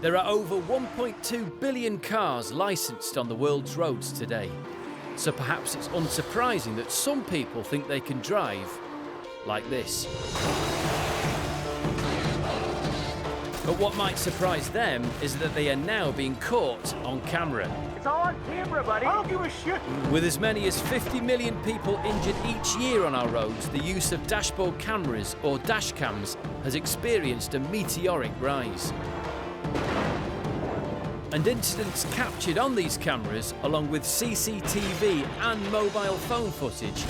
There are over 1.2 billion cars licensed on the world's roads today. So perhaps it's unsurprising that some people think they can drive like this. But what might surprise them is that they are now being caught on camera. It's all on camera, buddy. I don't give a shit. With as many as 50 million people injured each year on our roads, the use of dashboard cameras or dashcams has experienced a meteoric rise. And incidents captured on these cameras, along with CCTV and mobile phone footage,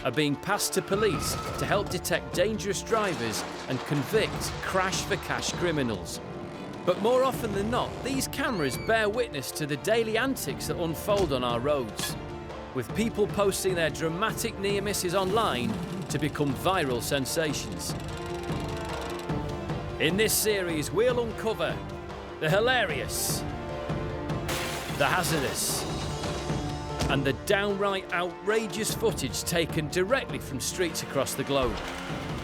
are being passed to police to help detect dangerous drivers and convict crash-for-cash criminals. But more often than not, these cameras bear witness to the daily antics that unfold on our roads, with people posting their dramatic near misses online to become viral sensations. In this series, we'll uncover the hilarious, the hazardous, and the downright outrageous footage taken directly from streets across the globe.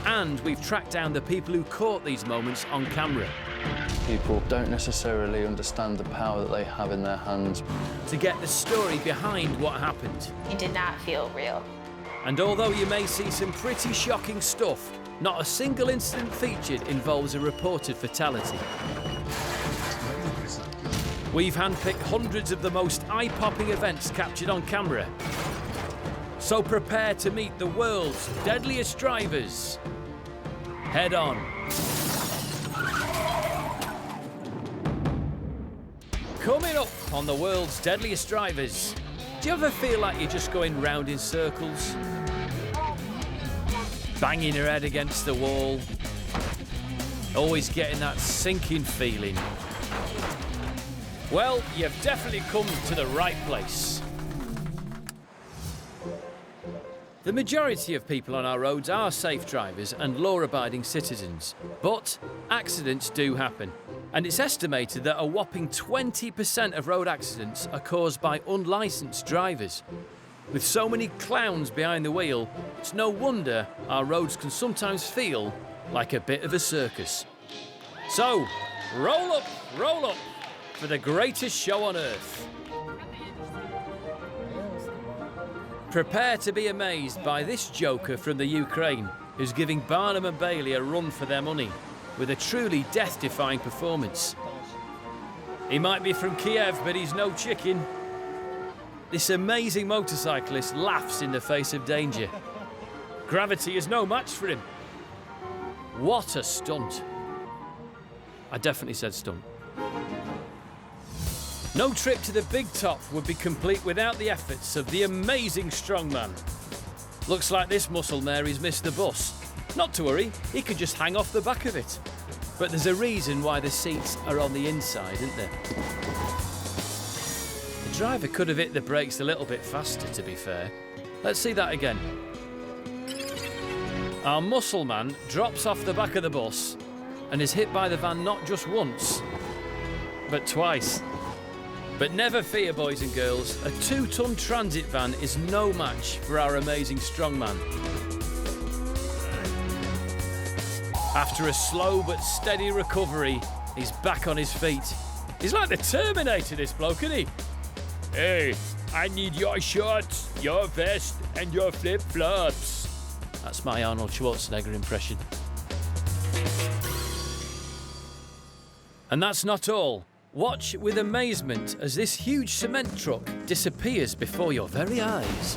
And we've tracked down the people who caught these moments on camera. People don't necessarily understand the power that they have in their hands. To get the story behind what happened. It did not feel real. And although you may see some pretty shocking stuff, not a single incident featured involves a reported fatality. We've handpicked hundreds of the most eye-popping events captured on camera. So prepare to meet the world's deadliest drivers. Head on. Coming up on the world's deadliest drivers, do you ever feel like you're just going round in circles? Banging your head against the wall? Always getting that sinking feeling? Well, you've definitely come to the right place. The majority of people on our roads are safe drivers and law-abiding citizens, but accidents do happen. And it's estimated that a whopping 20% of road accidents are caused by unlicensed drivers. With so many clowns behind the wheel, it's no wonder our roads can sometimes feel like a bit of a circus. So, roll up for the greatest show on earth. Prepare to be amazed by this joker from the Ukraine, who's giving Barnum and Bailey a run for their money with a truly death-defying performance. He might be from Kiev, but he's no chicken. This amazing motorcyclist laughs in the face of danger. Gravity is no match for him. What a stunt. I definitely said stunt. No trip to the big top would be complete without the efforts of the amazing strongman. Looks like this muscle Mary's missed the bus. Not to worry, he could just hang off the back of it. But there's a reason why the seats are on the inside, isn't there? The driver could have hit the brakes a little bit faster, to be fair. Let's see that again. Our muscle man drops off the back of the bus and is hit by the van not just once, but twice. But never fear, boys and girls, a 2-ton transit van is no match for our amazing strongman. After a slow but steady recovery, he's back on his feet. He's like the Terminator, this bloke, isn't he? Hey, I need your shorts, your vest, and your flip-flops. That's my Arnold Schwarzenegger impression. And that's not all. Watch with amazement as this huge cement truck disappears before your very eyes.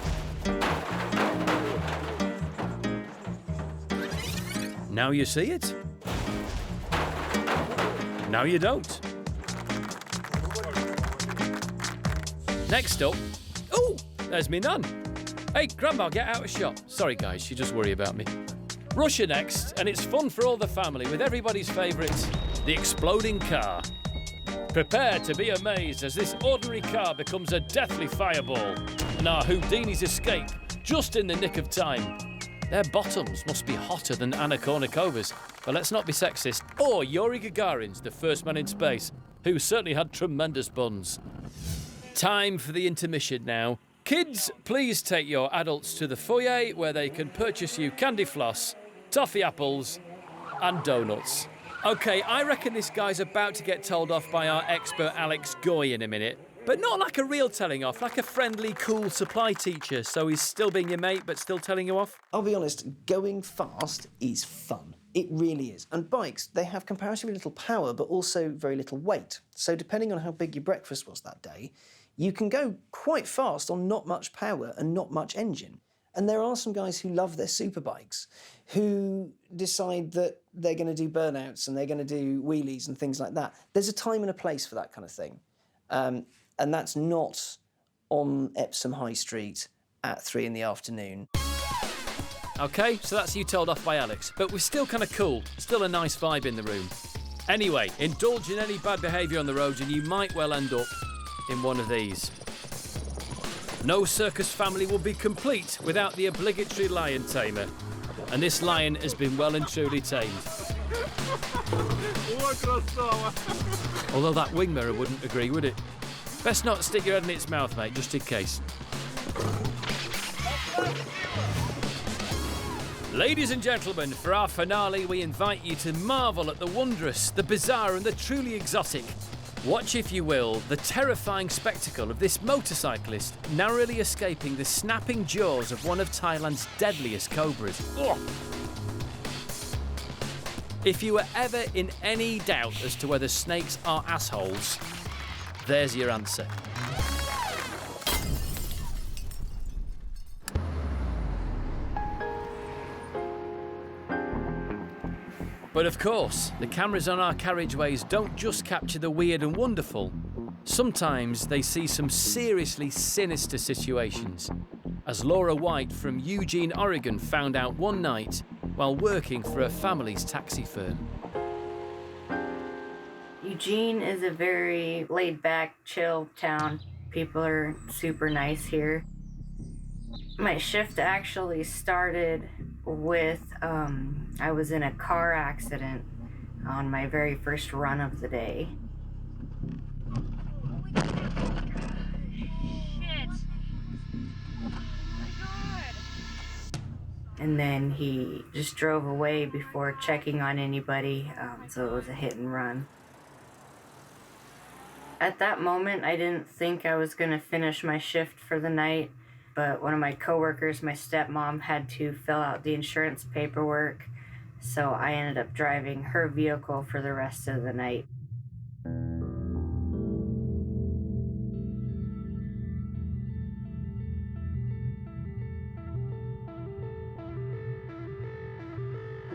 Now you see it. Now you don't. Next up, oh, there's me nan. Hey, Grandma, get out of shot. Sorry, guys, she just worry about me. Russia next, and it's fun for all the family with everybody's favourite, the exploding car. Prepare to be amazed as this ordinary car becomes a deathly fireball, and our Houdinis escape just in the nick of time. Their bottoms must be hotter than Anna Kournikovas, but let's not be sexist, or Yuri Gagarin's, the first man in space, who certainly had tremendous buns. Time for the intermission now. Kids, please take your adults to the foyer where they can purchase you candy floss, toffee apples and donuts. Okay, I reckon this guy's about to get told off by our expert Alex Goy in a minute. But not like a real telling off, like a friendly, cool supply teacher. So he's still being your mate, but still telling you off? I'll be honest, going fast is fun. It really is. And bikes, they have comparatively little power, but also very little weight. So depending on how big your breakfast was that day, you can go quite fast on not much power and not much engine. And there are some guys who love their super bikes, who decide that they're going to do burnouts and they're going to do wheelies and things like that. There's a time and a place for that kind of thing. And that's not on Epsom High Street at 3 in the afternoon. Okay, so that's you told off by Alex. But we're still kind of cool. Still a nice vibe in the room. Anyway, indulge in any bad behaviour on the roads and you might well end up in one of these. No circus family will be complete without the obligatory lion tamer. And this lion has been well and truly tamed. Although that wing mirror wouldn't agree, would it? Best not stick your head in its mouth, mate, just in case. Ladies and gentlemen, for our finale, we invite you to marvel at the wondrous, the bizarre and the truly exotic. Watch, if you will, the terrifying spectacle of this motorcyclist narrowly escaping the snapping jaws of one of Thailand's deadliest cobras. Ugh. If you were ever in any doubt as to whether snakes are assholes, there's your answer. But of course, the cameras on our carriageways don't just capture the weird and wonderful. Sometimes they see some seriously sinister situations, as Laura White from Eugene, Oregon found out one night while working for her family's taxi firm. Eugene is a very laid-back, chill town. People are super nice here. My shift actually started with, I was in a car accident on my very first run of the day. Shit. Oh my God. And then he just drove away before checking on anybody, so it was a hit and run. At that moment, I didn't think I was gonna finish my shift for the night, but one of my coworkers, my stepmom, had to fill out the insurance paperwork, so I ended up driving her vehicle for the rest of the night.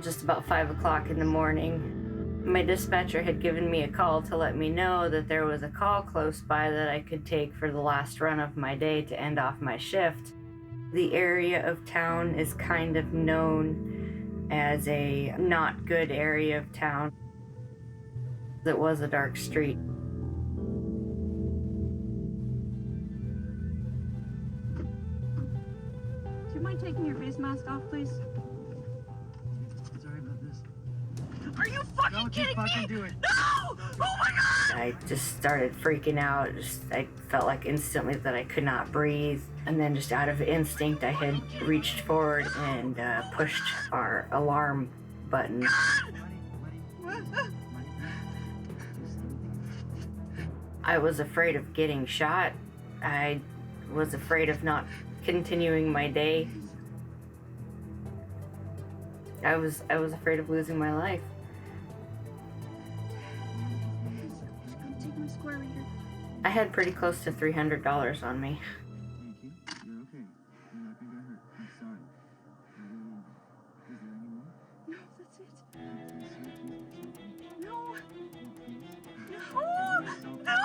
Just about 5 o'clock in the morning, my dispatcher had given me a call to let me know that there was a call close by that I could take for the last run of my day to end off my shift. The area of town is kind of known as a not good area of town. It was a dark street. Do you mind taking your face mask off, please? Sorry about this. Are you fucking kidding me? Don't you fucking do it. No! Oh my God! I just started freaking out. I felt like instantly that I could not breathe. And then just out of instinct, I had reached forward and pushed our alarm button. I was afraid of getting shot. I was afraid of not continuing my day. I was afraid of losing my life. Take my square reader. I had pretty close to $300 on me. Thank you. You're okay. You're not gonna get hurt. I'm sorry. Is there any more? No, that's it. No. No. No.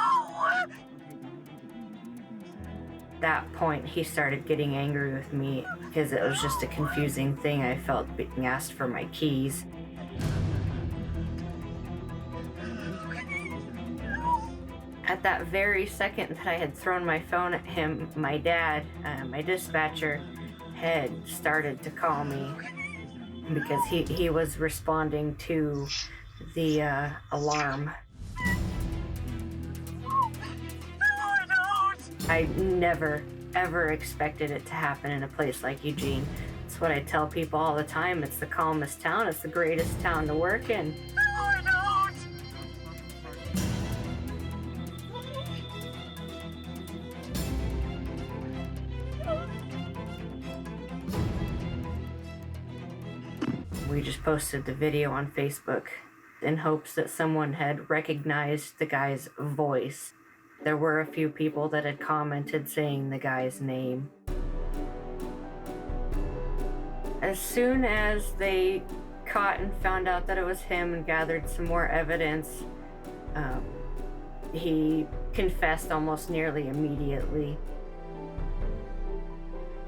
At that point, he started getting angry with me because it was just a confusing thing. I felt being asked for my keys. At that very second that I had thrown my phone at him, my dad, my dispatcher, had started to call me because he was responding to the alarm. I never, ever expected it to happen in a place like Eugene. It's what I tell people all the time. It's the calmest town. It's the greatest town to work in. No, no. posted the video on Facebook in hopes that someone had recognized the guy's voice. There were a few people that had commented saying the guy's name. As soon as they caught and found out that it was him and gathered some more evidence, he confessed almost nearly immediately.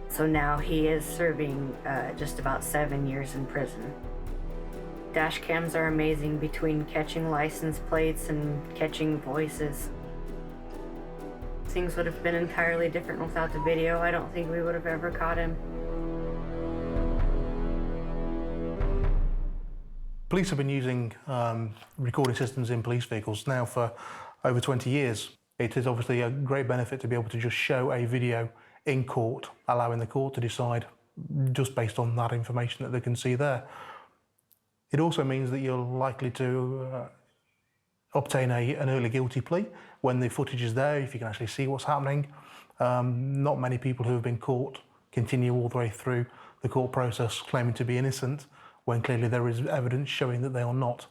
So now he is serving just about 7 years in prison. Dash cams are amazing between catching license plates and catching voices. Things would have been entirely different without the video. I don't think we would have ever caught him. Police have been using recording systems in police vehicles now for over 20 years. It is obviously a great benefit to be able to just show a video in court, allowing the court to decide just based on that information that they can see there. It also means that you're likely to obtain an early guilty plea when the footage is there, if you can actually see what's happening. Not many people who have been caught continue all the way through the court process claiming to be innocent, when clearly there is evidence showing that they are not.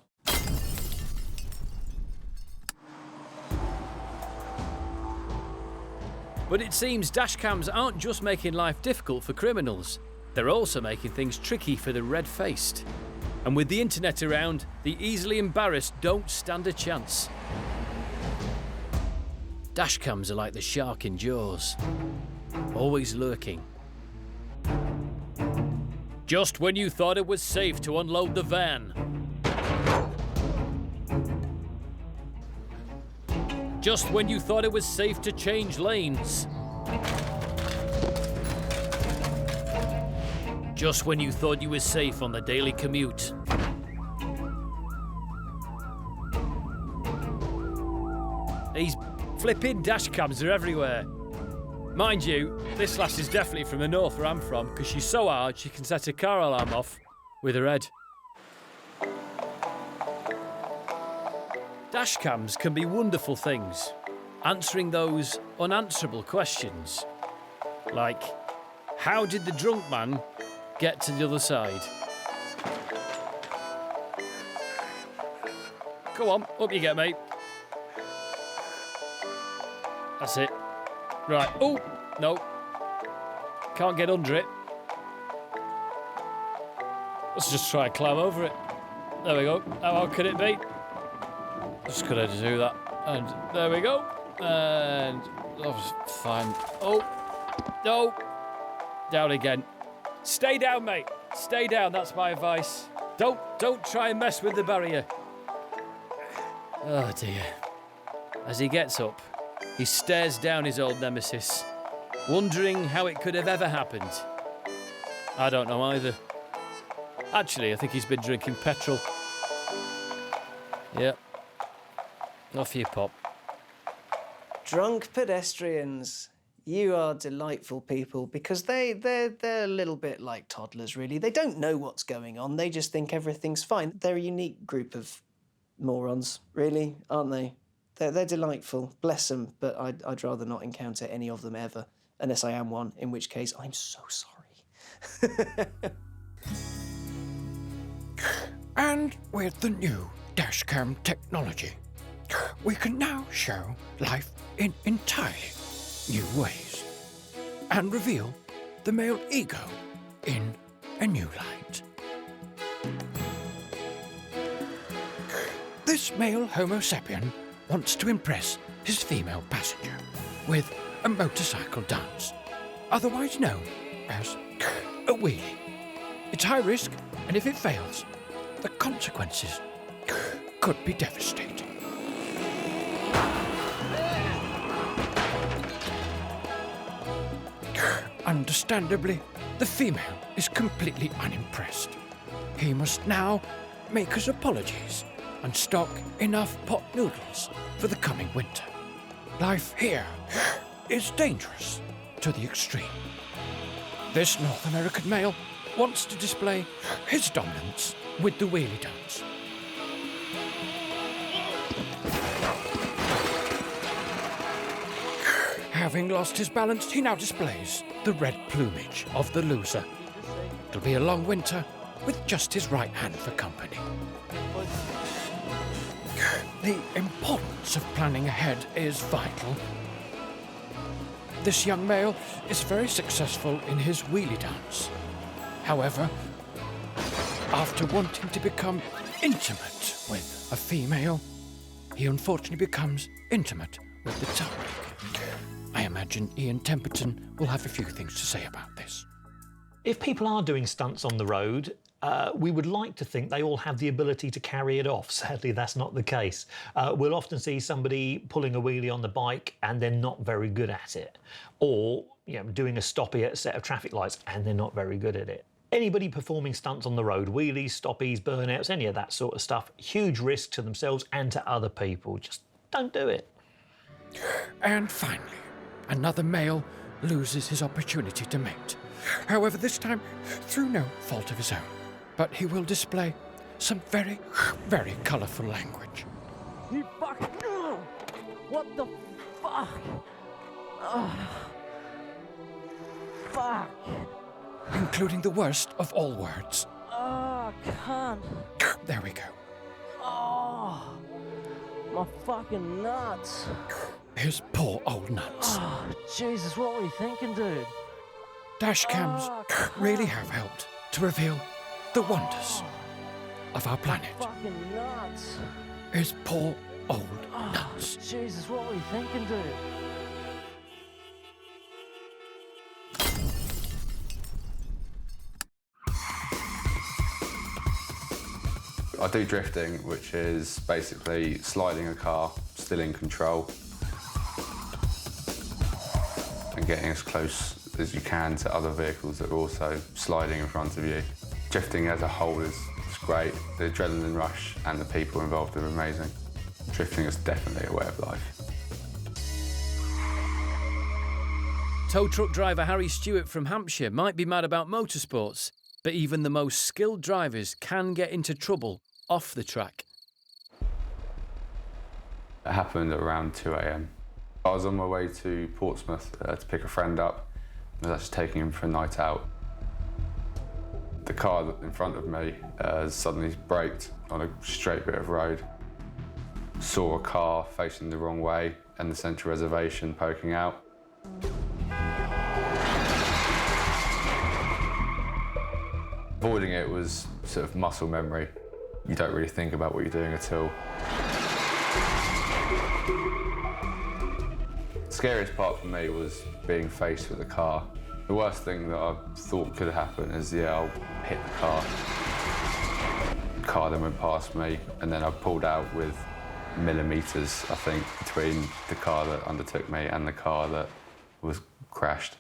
But it seems dashcams aren't just making life difficult for criminals, they're also making things tricky for the red-faced. And with the internet around, the easily embarrassed don't stand a chance. Dashcams are like the shark in Jaws, always lurking. Just when you thought it was safe to unload the van. Just when you thought it was safe to change lanes. Just when you thought you were safe on the daily commute. These flipping dashcams are everywhere. Mind you, this lass is definitely from the north where I'm from, because she's so hard she can set a car alarm off with her head. Dashcams can be wonderful things, answering those unanswerable questions. Like, how did the drunk man get to the other side? Go on, up you get, mate. That's it. Right, oh, no. Can't get under it. Let's just try and climb over it. There we go. How hard could it be? Just gonna do that. And there we go. And that was fine. Oh, no. Down again. Stay down, mate. Stay down, that's my advice. Don't try and mess with the barrier. Oh dear. As he gets up, he stares down his old nemesis, wondering how it could have ever happened. I don't know either. Actually, I think he's been drinking petrol. Yep. Off you pop. Drunk pedestrians. You are delightful people, because they're a little bit like toddlers, really. They don't know what's going on. They just think everything's fine. They're a unique group of morons, really, aren't they? They're delightful, bless them, but I'd rather not encounter any of them ever, unless I am one, in which case I'm so sorry. And with the new dashcam technology, we can now show life in entirely new ways and reveal the male ego in a new light. This male Homo sapien wants to impress his female passenger with a motorcycle dance, otherwise known as a wheelie. It's high risk, and if it fails, the consequences could be devastating. Understandably, the female is completely unimpressed. He must now make his apologies and stock enough pot noodles for the coming winter. Life here is dangerous to the extreme. This North American male wants to display his dominance with the wheelie dance. Having lost his balance, he now displays the red plumage of the loser. It'll be a long winter, with just his right hand for company. The importance of planning ahead is vital. This young male is very successful in his wheelie dance. However, after wanting to become intimate with a female, he unfortunately becomes intimate with the tarmac. I imagine Ian Temperton will have a few things to say about this. If people are doing stunts on the road, we would like to think they all have the ability to carry it off. Sadly, that's not the case. We'll often see somebody pulling a wheelie on the bike and they're not very good at it. Or doing a stoppie at a set of traffic lights and they're not very good at it. Anybody performing stunts on the road, wheelies, stoppies, burnouts, any of that sort of stuff, huge risk to themselves and to other people. Just don't do it. And finally, another male loses his opportunity to mate. However, this time through no fault of his own. But he will display some very, very colourful language. You fucking... What the fuck? Fuck. Including the worst of all words. Oh, cunt. There we go. Oh, my fucking nuts. His poor old nuts. Oh, Jesus, what were you thinking, dude? Dashcams really have helped to reveal the wonders of our planet. Fucking nuts. His poor old nuts. Jesus, what were you thinking, dude? I do drifting, which is basically sliding a car, still in control, and getting as close as you can to other vehicles that are also sliding in front of you. Drifting as a whole is great. The adrenaline rush and the people involved are amazing. Drifting is definitely a way of life. Tow truck driver Harry Stewart from Hampshire might be mad about motorsports, but even the most skilled drivers can get into trouble off the track. It happened at around 2 a.m. I was on my way to Portsmouth to pick a friend up. I was actually taking him for a night out. The car in front of me suddenly braked on a straight bit of road. Saw a car facing the wrong way and the central reservation poking out. Avoiding it was sort of muscle memory. You don't really think about what you're doing at all. The scariest part for me was being faced with a car. The worst thing that I thought could happen is, I'll hit the car. The car then went past me, and then I pulled out with millimetres, I think, between the car that undertook me and the car that was crashed.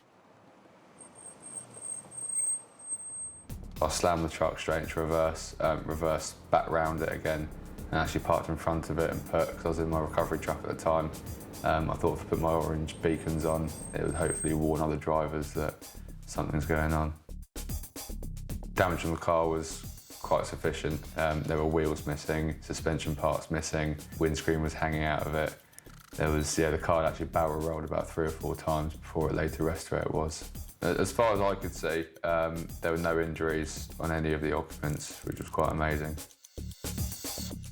I slammed the truck straight into reverse, reversed back round it again, and actually parked in front of it and put, because I was in my recovery truck at the time, I thought if I put my orange beacons on, it would hopefully warn other drivers that something's going on. Damage on the car was quite sufficient. There were wheels missing, suspension parts missing, windscreen was hanging out of it. There was, the car actually barrel rolled about 3 or 4 times before it later rested where it was. As far as I could see, there were no injuries on any of the occupants, which was quite amazing.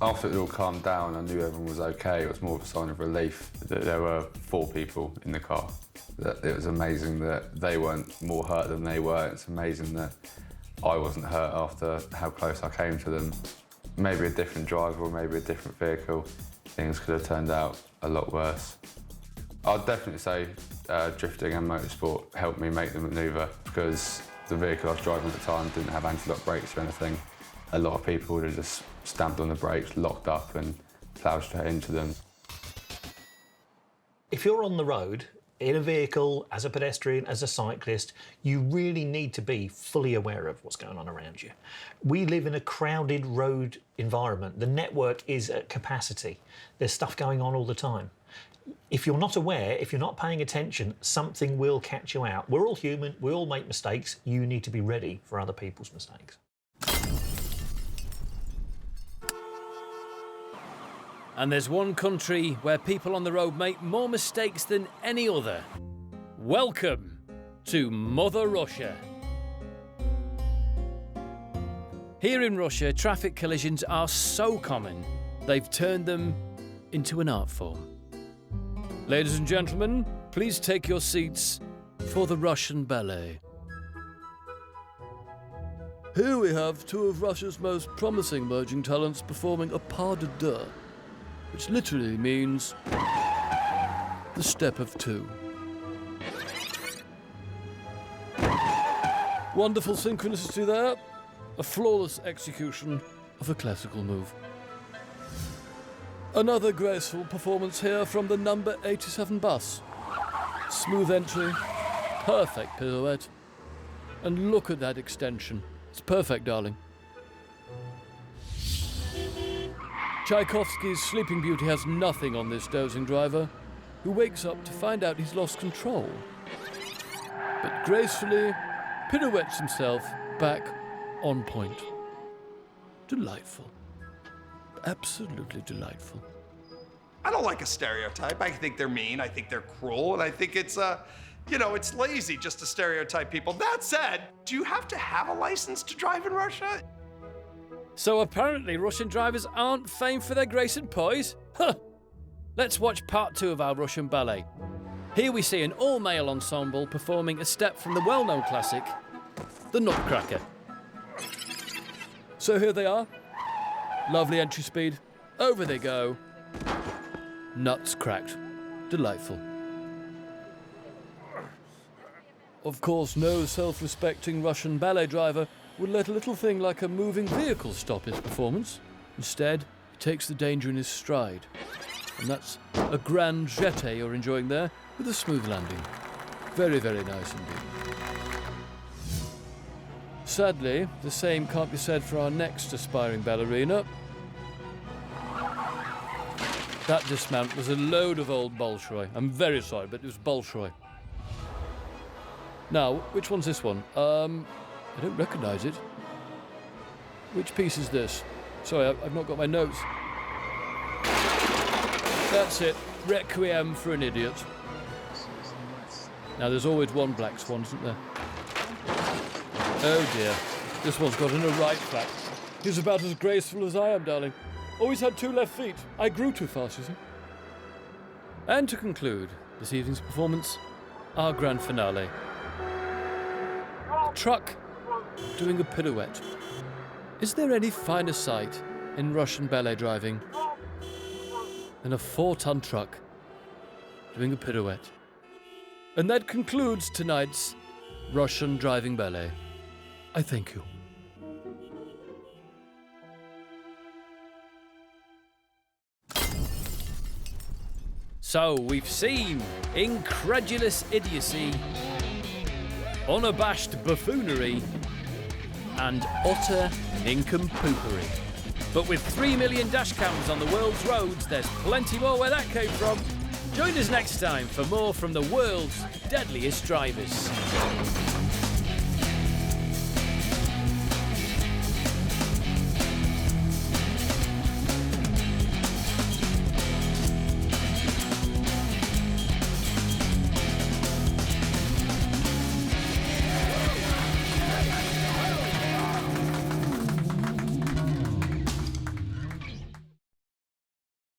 After it all calmed down, I knew everyone was okay. It was more of a sign of relief that there were 4 people in the car. It was amazing that they weren't more hurt than they were. It's amazing that I wasn't hurt after how close I came to them. Maybe a different driver or maybe a different vehicle, things could have turned out a lot worse. I'd definitely say drifting and motorsport helped me make the manoeuvre, because the vehicle I was driving at the time didn't have anti-lock brakes or anything. A lot of people would have just stamped on the brakes, locked up and ploughed straight into them. If you're on the road, in a vehicle, as a pedestrian, as a cyclist, you really need to be fully aware of what's going on around you. We live in a crowded road environment. The network is at capacity. There's stuff going on all the time. If you're not aware, if you're not paying attention, something will catch you out. We're all human, we all make mistakes. You need to be ready for other people's mistakes. And there's one country where people on the road make more mistakes than any other. Welcome to Mother Russia. Here in Russia, traffic collisions are so common, they've turned them into an art form. Ladies and gentlemen, please take your seats for the Russian ballet. Here we have two of Russia's most promising emerging talents performing a pas de deux, which literally means the step of two. Wonderful synchronicity there, a flawless execution of a classical move. Another graceful performance here from the number 87 bus. Smooth entry, perfect pirouette, and look at that extension. It's perfect, darling. Tchaikovsky's Sleeping Beauty has nothing on this dozing driver, who wakes up to find out he's lost control, but gracefully pirouettes himself back on point. Delightful. Absolutely delightful. I don't like a stereotype. I think they're mean, I think they're cruel, and I think it's, it's lazy just to stereotype people. That said, do you have to have a license to drive in Russia? So apparently Russian drivers aren't famed for their grace and poise? Huh! Let's watch part 2 of our Russian ballet. Here we see an all-male ensemble performing a step from the well-known classic, the Nutcracker. So here they are. Lovely entry speed. Over they go. Nuts cracked. Delightful. Of course, no self-respecting Russian ballet driver would let a little thing like a moving vehicle stop his performance. Instead, he takes the danger in his stride. And that's a grand jeté you're enjoying there, with a smooth landing. Very, very nice indeed. Sadly, the same can't be said for our next aspiring ballerina. That dismount was a load of old Bolshoi. I'm very sorry, but it was Bolshoi. Now, which one's this one? I don't recognise it. Which piece is this? Sorry, I've not got my notes. That's it. Requiem for an Idiot. Now, there's always one black swan, isn't there? Oh dear. This one's got in a right flat. He's about as graceful as I am, darling. Always had 2 left feet. I grew too fast, you see. And to conclude this evening's performance, our grand finale. A truck doing a pirouette. Is there any finer sight in Russian ballet driving than a 4-ton truck doing a pirouette? And that concludes tonight's Russian driving ballet. I thank you. So we've seen incredulous idiocy, unabashed buffoonery, and utter nincompoopery. But with 3 million dashcams on the world's roads, there's plenty more where that came from. Join us next time for more from the world's deadliest drivers.